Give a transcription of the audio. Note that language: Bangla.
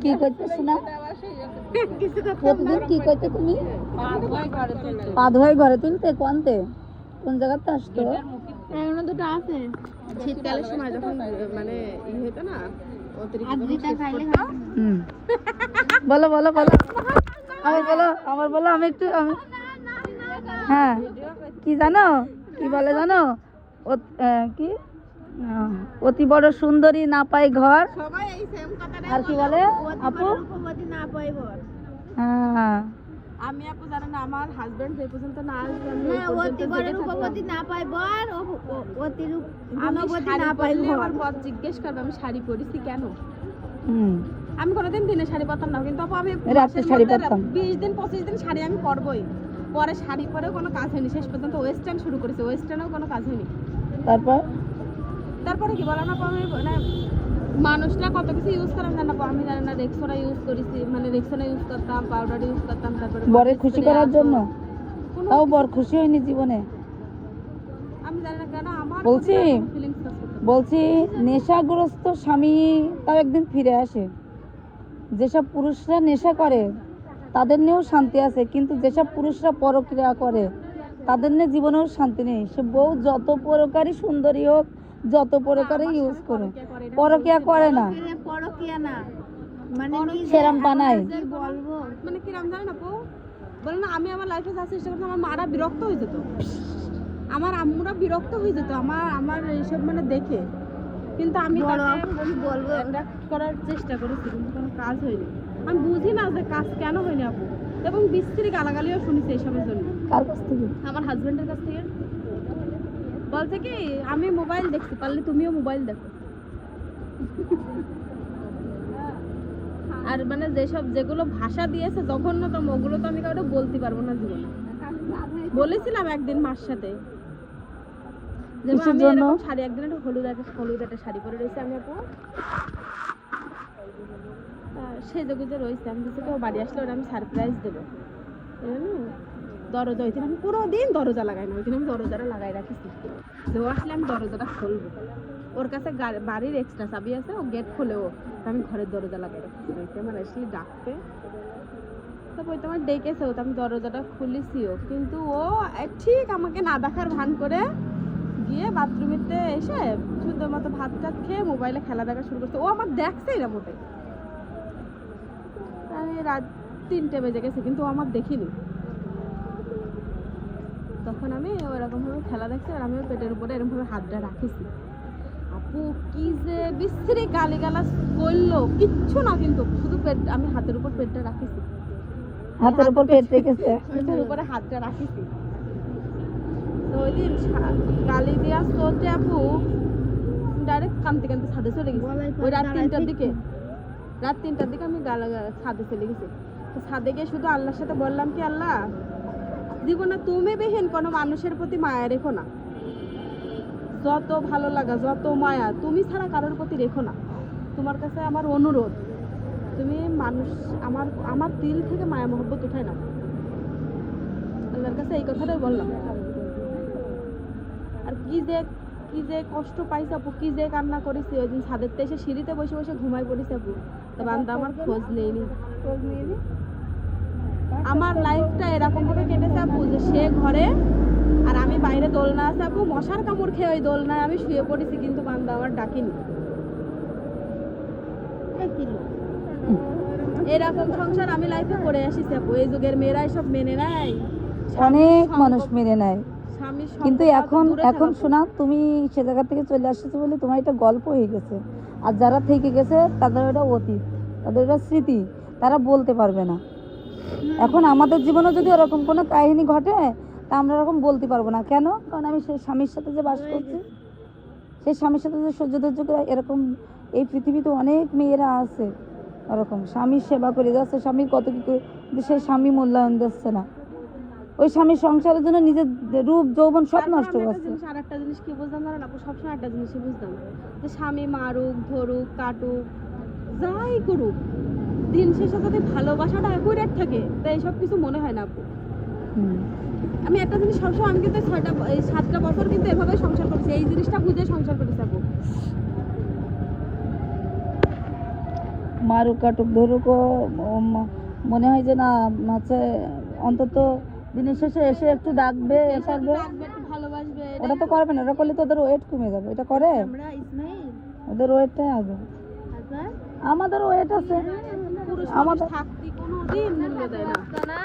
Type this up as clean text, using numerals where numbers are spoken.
কি করতে শোনা প্রতিদিন কি করতে তুমি পা ধোয় ঘরে তুলতে কোন জায়গাতে আসতো এখনো দুটো আছে শীতকালের সময় যখন মানে ই হইতো না বলো বলো বলো আমার বলো আমি হ্যাঁ কি জানো কি বলে জানো কি অতি বড় সুন্দরী না পাই ঘর সবাই এই সেম কথাটাই আর কি বলে আপু রূপবতী না পাই ঘর হ্যাঁ আমি আপু জানেন না আমার হাজবেন্ড যে পর্যন্ত না আসবে না অতি বড় রূপবতী না পাই বর অতি গুণবতী না পাই পরলে ঘর আমার বর জিজ্ঞেস করবে আমি শাড়ি পরেছি কেন আমি কোনোদিন দিনে শাড়ি পরতাম না কিন্তু আপু আমি রাতে শাড়ি পরতাম 20 দিন 25 দিন শাড়ি আমি পরবই পরে শাড়ি পরেও কোনো কাজ হয়নি শেষ পর্যন্ত ওয়েস্টার্ন শুরু করেছে ওয়েস্টার্নেও কোনো কাজ হয়নি তারপরে কি বলা না আমি মানে মানুষরা কত কিছু ইউজ করে আমি জানি না আমি জানি না রেক্সোনা ইউজ করেছি মানে রেক্সোনা ইউজ করতাম পাউডার ইউজ করতাম তারপরে বরের খুশি করার জন্য তাও বর খুশি হয়নি জীবনে আমি জানি না কেন আমার বলছি নেশাগ্রস্ত স্বামী তাও একদিন ফিরে আসে যেসব পুরুষরা নেশা করে তাদের নিয়েও শান্তি আছে কিন্তু যেসব পুরুষরা পরক্রিয়া করে তাদের নিয়ে জীবনেও শান্তি নেই সে বউ যত প্রকারই সুন্দরী হোক যত প্রকারই ইউজ করে পরক্রিয়া করে না পরকিয়া না মানে সেরাম বানায় বলবো মানে কিরাম জানেন আপু বলে না আমি আমার লাইফে যা চেষ্টা করতাম আমার মারা বিরক্ত হয়ে যেত আমার আম্মুরা বিরক্ত হয়ে যেত আমার এইসব মানে দেখে কিন্তু আমি বলবো করার চেষ্টা করেছি কিন্তু কোনো কাজ হয়নি আমি বুঝি না যে কাজ কেন হয়নি আপু এবং বিশ্রী গালাগালিও শুনেছি এইসবের জন্য কার কাছ থেকে আমার হাজবেন্ডের কাছ থেকে বলছে কি আমি মোবাইল দেখছি পারলে তুমিও মোবাইল দেখো আর মানে যেগুলো ভাষা দিয়েছে জঘন্যতম ওগুলো তো আমি কাউকে বলতে পারবো না জীবনে বলেছিলাম একদিন মার সাথে যেমন আমি এরকম শাড়ি একদিন একটা হলুদ একটা শাড়ি পরে রয়েছে আমি আপু সেজে গুজে রয়েছে আমি কিছু কেউ বাড়ি আসলে ওরা আমি সারপ্রাইজ দেবো দরজা ওইদিন আমি কোনোদিন দরজা লাগাই না ওইদিন আমি দরজাটা লাগাই রাখিছি যে ও আসলে আমি দরজাটা খুলবো ওর কাছে বাড়ির এক্সট্রা চাবি আছে ও গেট খোলে ও আমি ঘরের দরজা লাগাই রাখছি ওইতে আমার আসলে ডাকতে তারপর ওই তোমার ডেকেছে ও তো আমি দরজাটা খুলেছিও কিন্তু ও ঠিক আমাকে না দেখার ভান করে গিয়ে বাথরুমেতে এসে সুন্দর মতো ভাত টাত খেয়ে মোবাইলে খেলা দেখা শুরু করছে ও আমার দেখছেই না মোটে আমি রাত 3টে বেজে গেছে কিন্তু ও আমার দেখিনি তখন আমি ওরকম ভাবে খেলা দেখছি আর আমি পেটের উপরে এরকম ভাবে হাতটা রাখিছি আপু কি যে বিশ্রী গালিগালাজ করলো কিচ্ছু না কিন্তু শুধু পেট আমি হাতের উপর পেটটা রাখিছি হাতের উপর পেট রেখেছে পেটের উপরে হাতটা রাখিছি তো ওই দিন গালি দিয়া সোতে আপু ডাইরেক্ট কাঁদতে কাঁদতে ছাদে চলে গেছি ওই রাত 3টার দিকে আমি ছাদে চলে গেছি তো ছাদে গিয়ে শুধু আল্লাহর সাথে বললাম কি আল্লাহ জীবনে তুমি বিহীন কোনো মানুষের প্রতি মায়া রেখো না যত ভালো লাগা যত মায়া তুমি ছাড়া কারোর প্রতি রেখো না তোমার কাছে আমার অনুরোধ তুমি মানুষ আমার দিল থেকে মায়া মহব্বত উঠাই নাও আল্লাহর কাছে এই কথাটাই বললাম আর কি যে কষ্ট পাইছে আপু কি যে কান্না করেছি ওই দিন ছাদের এসে সিঁড়িতে বসে বসে ঘুমাই পড়েছে আপু তো বান্দা আমার খোঁজ নেয়নি আমার লাইফটা এরকম ভাবে কেটেছে আপু যে সে ঘরে আর আমি বাইরে দোলনা আছে আপু মশার কামড় খেয়ে ওই দোলনায় আমি শুয়ে পড়েছি কিন্তু বান্দা আমার ডাকিনি এরকম সংসার আমি লাইফে করে আসিছি আপু এই যুগের মেয়েরা সব মেনে নেয় অনেক মানুষ মেনে নেয় কিন্তু এখন শোনা তুমি সে জায়গা থেকে চলে আসছো বলে তোমার এটা গল্প হয়ে গেছে আর যারা থেকে গেছে তাদের ওটা অতীত তাদের ওটা স্মৃতি তারা বলতে পারবে না এখন আমাদের জীবনে যদি ওরকম কোনো কাহিনী ঘটে তা আমরা এরকম বলতে পারবো না কেন কারণ আমি সেই স্বামীর সাথে যে বাস করছি সেই স্বামীর সাথে যে সহ্য ধৈর্য করে এরকম এই পৃথিবীতে অনেক মেয়েরা আছে ওরকম স্বামীর সেবা করে যাচ্ছে স্বামীর কত কি করে কিন্তু সেই স্বামী মূল্যায়ন দিচ্ছে না ওই স্বামী সংসারের জন্য নিজের রূপ যৌবন সব নষ্ট করছে আর একটা জিনিস কি বুঝতাম না আপু সবসময় একটা জিনিসই বুঝতাম যে স্বামী মারুক ধরুক কাটুক যাই করুক দিন শেষে যদি ভালোবাসাটা অ্যাকুরেট থাকে তো এইসব কিছু মনে হয় না আপু আমি একটা জিনিস সবসময় আমি কিন্তু 7টা বছর কিন্তু এভাবে সংসার করেছি এই জিনিসটা বুঝে সংসার করেছি আপু মারুক কাটুক ধরুক মনে হয় যে না হচ্ছে অন্তত দিনের শেষে এসে একটু ডাকবে এ করবে, ডাকবে, একটু ভালোবাসবে। ওটা তো করবে না। ওটা করলে তো ওদের ওয়েট কমে যাবে। এটা করে, আমরা ইসমাইল ওদের ওয়েটটাই আগে। তারপর আমাদের ওয়েট আছে, পুরুষ আমাদের থাকতে কোনো দিন মূল্য দেয় না।